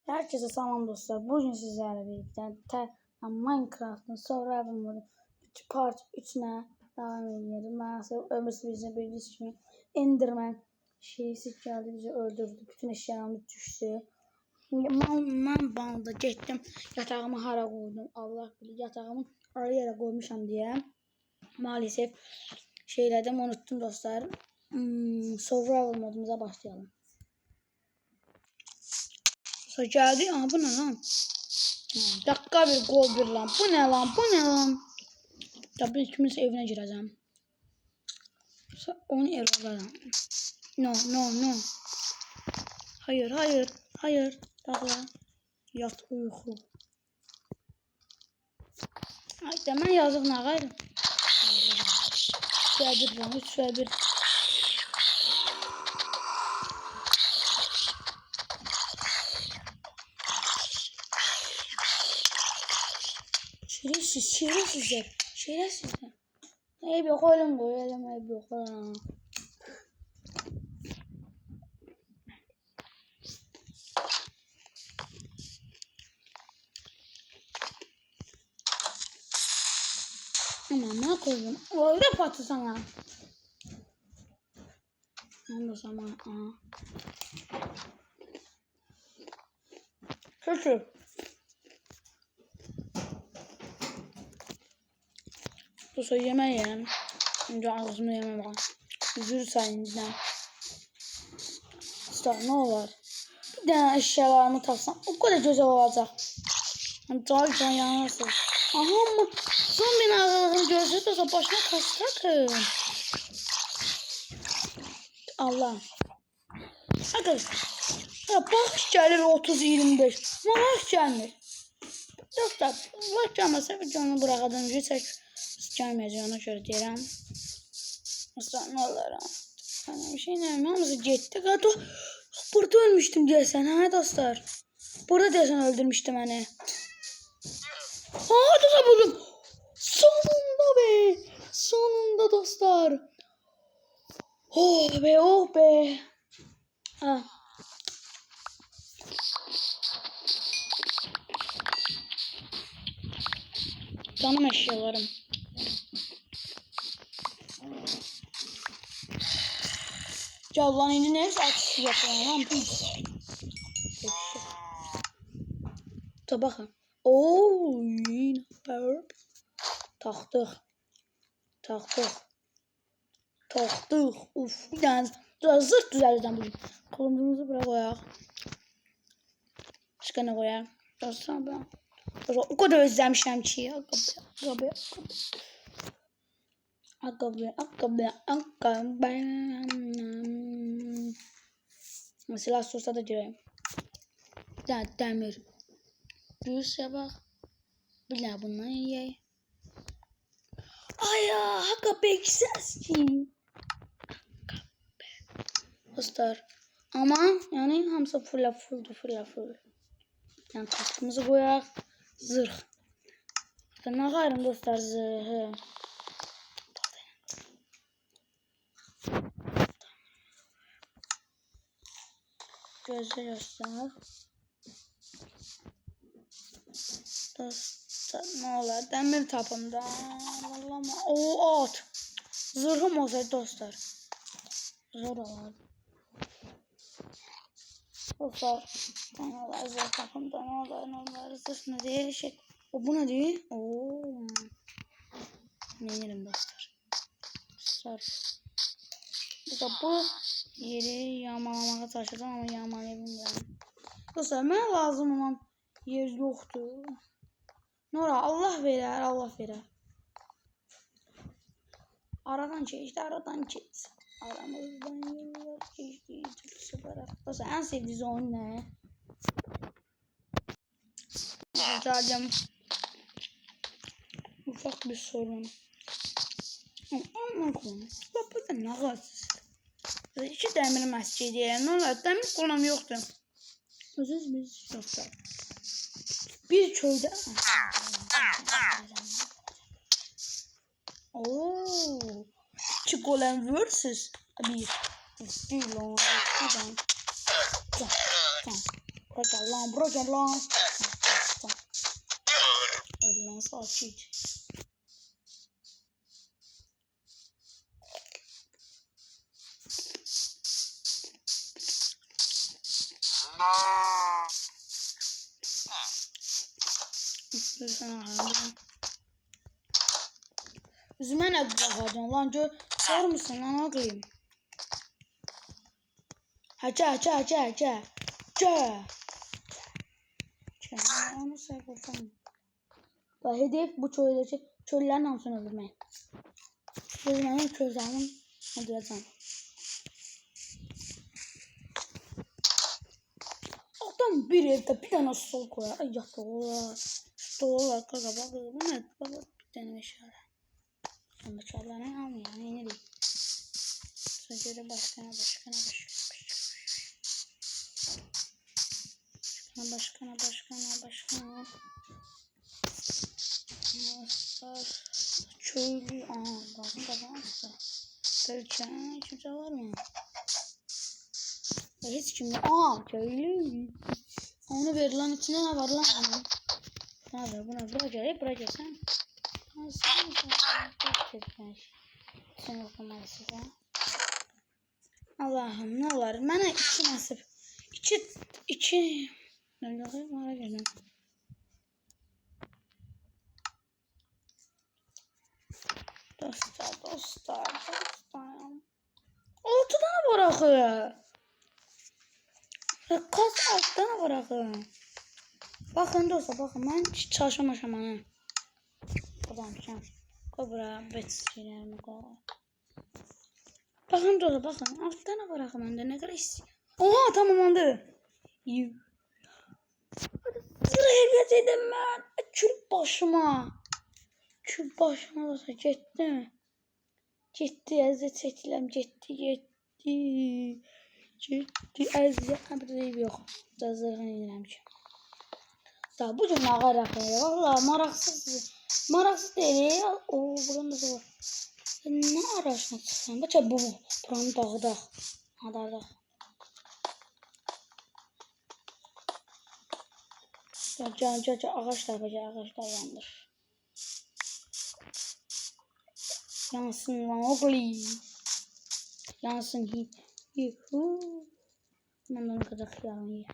Herkese selam dostlar. Bugün sizlerle birlikte Minecraft'ın Survival modu part 3'üne devam ediyoruz. Maalesef ömürsüz bize bildiğiniz gibi Enderman şeysi geldi, bizi öldürdü. Bütün eşyalarımız düştü. Ben bana getdim. Yatağımı hara koydum. Allah bilir yatağımı ara yere koymuşam diye. Maalesef şeylerden unuttum dostlar. Survival modumuza başlayalım. Geldi. Aha bu ne lan? Dakika bir gol bir lan. Bu ne lan? Bu ne lan? Tabii ikimiz evine gireceğim. Onu errorlarım. No. Hayır. Takla. Yat uyku. Ay demen yazık ne gayrı. 3 lan 3 Şerefsizler. Ey bir koyalım. Aman ne koydum? Öyle patı sana. Ondan sonra kötü. Bu soru yemeğim. Önce ağzımı yemem bak. Üzür sayınızdan. İşte ne olur. Bir tane eşyalarımı taksam o kadar güzel olacak. Can yanırsın. Aha mı? Son bir ağzını görse de başına kaç takın. Allah. Arkadaşlar. Ya bağış gelir 30-25. Bağış gelmir. Dostlar. Bağış gelmezse videonu bırakadığım gibi çek. Gelmeyeceğine göre deyirəm. Aslan ne olur ha. Sana bir şey ne? Hamısı gitti. Burada ölmüştüm deyəsən ha dostlar. Burada deyəsən öldürmüştüm beni. Aa da buldum. Sonunda be. Sonunda dostlar. Oh be. Ha. Canım eşyalarım. Lan indi ne açısı yapıyorum lan. Da bakın. Oo, yine power. Taktık. Uf, bir tane zırt düzelteceğim bugün. Kolumuzu buraya koyak. Başka ne koyak? Dostlar ben. O kadar özlemişim ki. Akabe. Mesela sosa da gireyim. Bir tane demir. Büyürse bak. Bile bundan yiyeyim. Ay ya. Akabe güzel ki. Dostlar. Ama yani hamısı full. Yani kaskımızı koyak. Zırh. Ne gayrım dostlar zırhı. Gözle göster. Dostlar ne olur demir tapında. O at. Zırhım olsaydı dostlar. Zor olur. Dostlar. Ne olur zırh tapında ne olur. Zırh ne değil şey. O bu ne değil? Oo. Ne yerim dostlar. Dostlar bu yeri yağmalamağa çalışacağım ama yağmalayabilirim. Dostlar mənə lazım olan yer yoktur. Nora Allah verer. Aradan geçti. Aramızdan yıllar geçti. Dostlar en sevdiğiniz oyun ne? Zaten ufak bir sorun. Ama konu. Bak burada ne var? 2 demir məski deyirəm. Nə olar? Demir kullanım yoktur. Biz yoktur. Bir köyde. Ooo. 2 golem versus. Bir. Tamam. Bura gel lan. Lan saçıydı. Üzümə nə baxacaqsan lan gör. Sormursan lan ağlayım. Həcə. Onu sən qorxam. Hedef bu çöllərin hamısını öldürmək. Öldürməyin közlərini öldürəcəm. Adam bir evdə bir dənə stol koyar. Ay yatır. Stol arka qabağı. Bu nə? Baba bir dənə meşələ. Sən bıçaqlarını almayın. Yeni deyil. Sonra görə başqana. Köylü. Bazı. Belki kimse var mı? Hiç kimse. Köylü. Onu ver lan içine ne var lan? Ne var buna? Bura gel sen. Sen okumalısın ha. Allah'ım ne olar? Mənə 2 nasip. 2. Ne bakayım ara gelin. Dostlar. 6 tane bırakın. Kaç 6 tane bırakın. Bakın dostlar bakın ben hiç çalışmamışım ha. Buradan çıkacağım. Koy buraya bet şeylerimi koy. Bakın dostlar bakın 6 tane bırakın bende ne kadar istiyor. Oha tamamlandı. Sıraya getirdim ben. Kül başıma dostlar gitti. Gitti əziyyət çəkiləm, getdi. Əziyyət bir yox. Cazırğın edirəm ki. Da bu gün ağaraq valla maraqsız deyil. Buranın da var. Nə araşına çıxsan? Bəlkə buranı dağıdaq. Adardaq. Gel ağaçlar yandır. Yansın lan oğli. Yansın yuhu. Ben onu kadar xiyalım ye.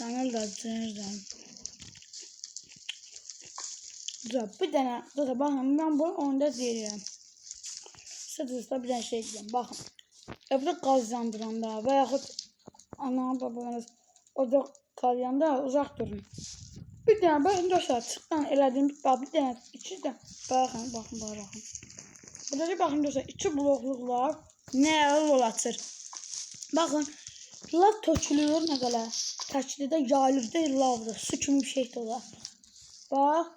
Ben öyle açacağım. Bir tane bakın ben bunu onda deyirəm. Sizə bir dənə şey deyirəm. Baxın. Evdə qaz yandıranda və yaxud ana babanız ocaq qalyanda uzaq durun. Bir dənə baxın dostlar çıxdan elədiyim bir dənə 2 də baxın. Burada baxın dostlar 2 blokluqlar nə yol açır. Baxın lav tökülür nə qədər. Təklidə yayılır lavdır. Su kimi bir şey də olar. Bax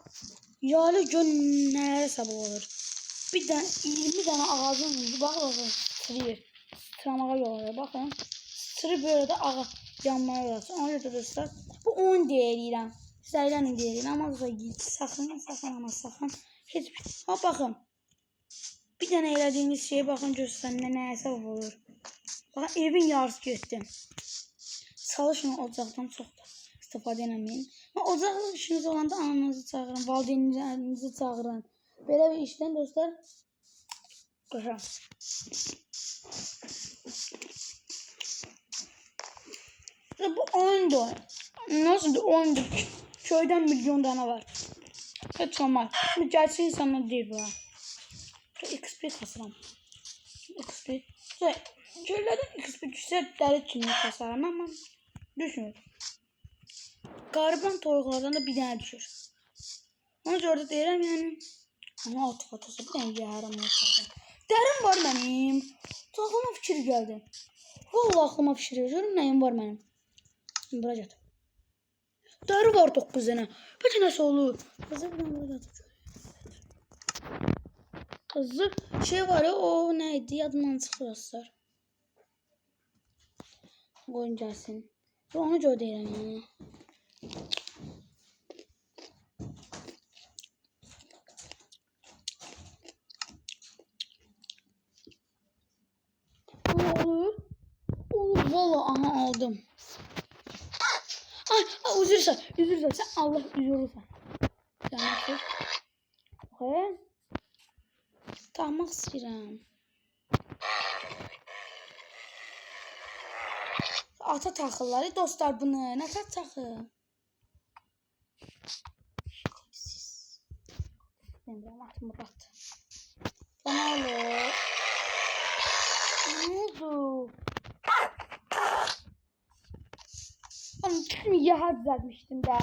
yaylı gün nələrə səbəb olur. Bir dənə 20 dənə ağacın ucu baxın sıçramağa yol alır. Baxın sıçrı böyle də ağa yanmaya yol açır. Ona görə dostlar bu 10 deyirəm. Sizlərlə deyirəm amma sakın heç bir baxın. Bir dənə elədiyiniz şeyə baxın görsün nəyə səbəb olur. Baxın evin yarısı getdi. Çalışın ocaqdan çox da istifadə eləməyin. Ocaqda işiniz olanda ananızı çağırın, valideynlərinizi çağırın. Belə bir işdən dostlar qoşam. Bu oyundur. Nasıl oyundur? Köydən milyon dana var. Heç olmaz. Gerçək insanlar deyil bu. XP kasıram. XP. Köylərdən XP düşsə dəri kimi kasarım amma düşmür. Qariban toyuqlardan da bir dənə düşür. Ona görə də deyirəm yəni. Ama altı fotosu bir dənə yəhərəm olsaydı. Dərim var mənim. Aklıma fikir gəldi. Vallahi aklıma fikir gəldi. Görüm nəyim var mənim. Bura gətir. Dəri var 9 dənə. Bəlkə nəsə olur. Qızı bir dənə bura gətir. Qızı şey var ya o neydi yadımdan çıxır dostlar. Qoyun gəlsin. Onu görə deyirəm yəni. Olur. Olur. Valla aha aldım. Ay üzülürsən. Sen Allah üzülürsən. Sen okay. Tamam istəyirəm. Ata taxırlar dostlar bunu. Nə taxır? Demirəm atım Murat. Bana olur. Ne oldu? Onu tüm yaha düzeltmiştim de.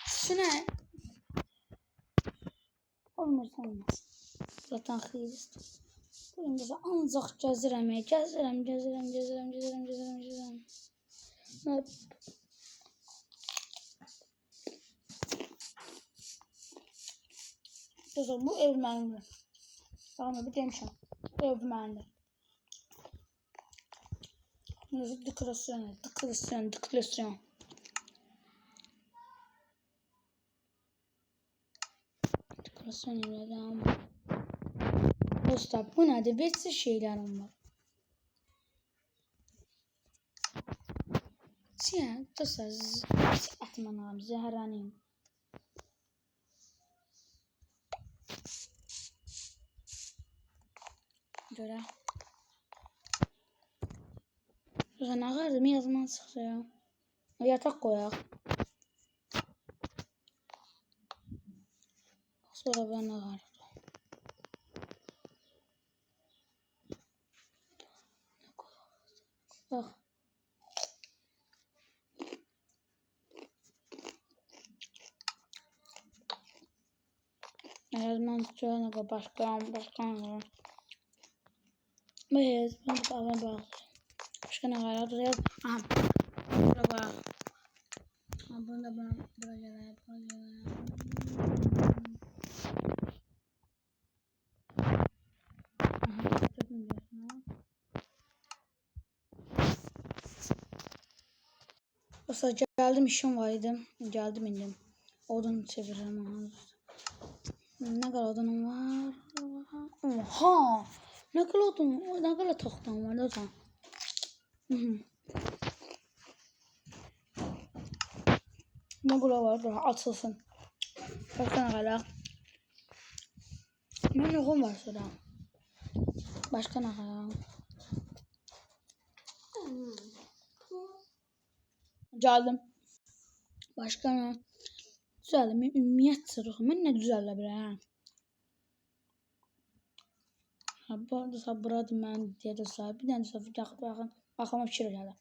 Şuna. Olmaz olmaz. Zaten xeyir. Bugün bize ancaq gəzirəm. Dostlar bu ev mənimdir. Sana bir demişəm. Bu ev mənimdir. Nasıl dekorasyon. Dekorasyon elədim. Dostlar bu nədir? Vətsiz şeylərim var. Dostlar atmanam, zəhərləniyim. Görə. Dostlar nə qardım yazman çıxdı ya. Yataq qoyaq. Sonra ben nə qardım. Bak. Yazman çıxdı. Başkan. Biz bunu bağlayalım. Başka ne var? Durayım. Aha. Buraya bak. Bunu da buraya. Aha. Tutun diyorsun. Dostlar geldim işim vardı. Geldim indim. Odun çeviririm. Ne kadar odunum var? Oha! Ne kadar odun? Ne kadar tahtam var dostlar? Ne kadar var? Daha açılsın. Başka ne kadar? Ne yokum var şurada? Başka ne kadar? Geldim. Başka ne? Düzeldim. Ümmiyet sırrı. Ben ne düzellebilirim? Bu arada burada mən deyəcəm, bir dənə səfər yaxın baxama fikir elədim.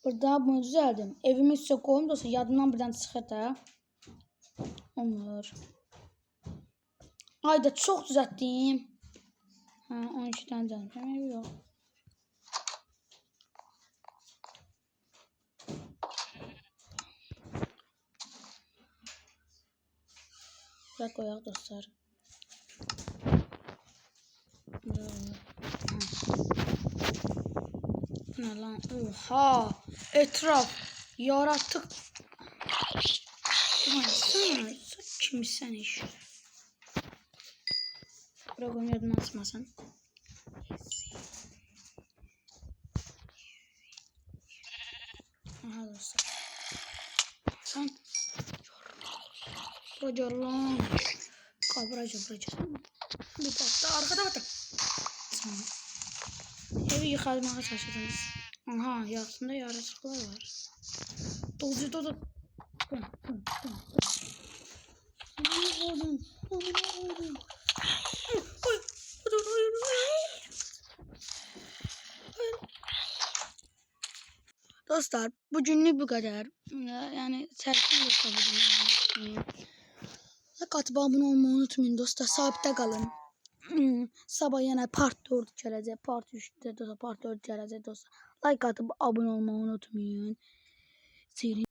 Burada bunu düzəldim. Evimi üstə qoyum da yadımdan birdən çıxır da. Olmur. Ayda çox düzəltdim. Ha 12 dənə düzəltdim. Yox. Buraya qoyaq dostlar. Ne lan? Oha! Etraf yarattık. Sen kimsen iş? Bırakın yadını asmasın. Aha dostlar. Sen Rocarlan. Kabraca. Bir baktı arkada baktı. Evi yıkatmaya çalıştınız. Aha altında yaratıklar var. Doldu. Dostlar bugünlük bu kadar. Yani serkin yoksa bugün. Katı abone olmayı unutmayın dostlar. Sabit'te kalın. Sabah yine part 4 gələcək. Part 3'də dostlar. Part 4 gələcək dostlar. Like atıp abone olmayı unutmayın. Seyirci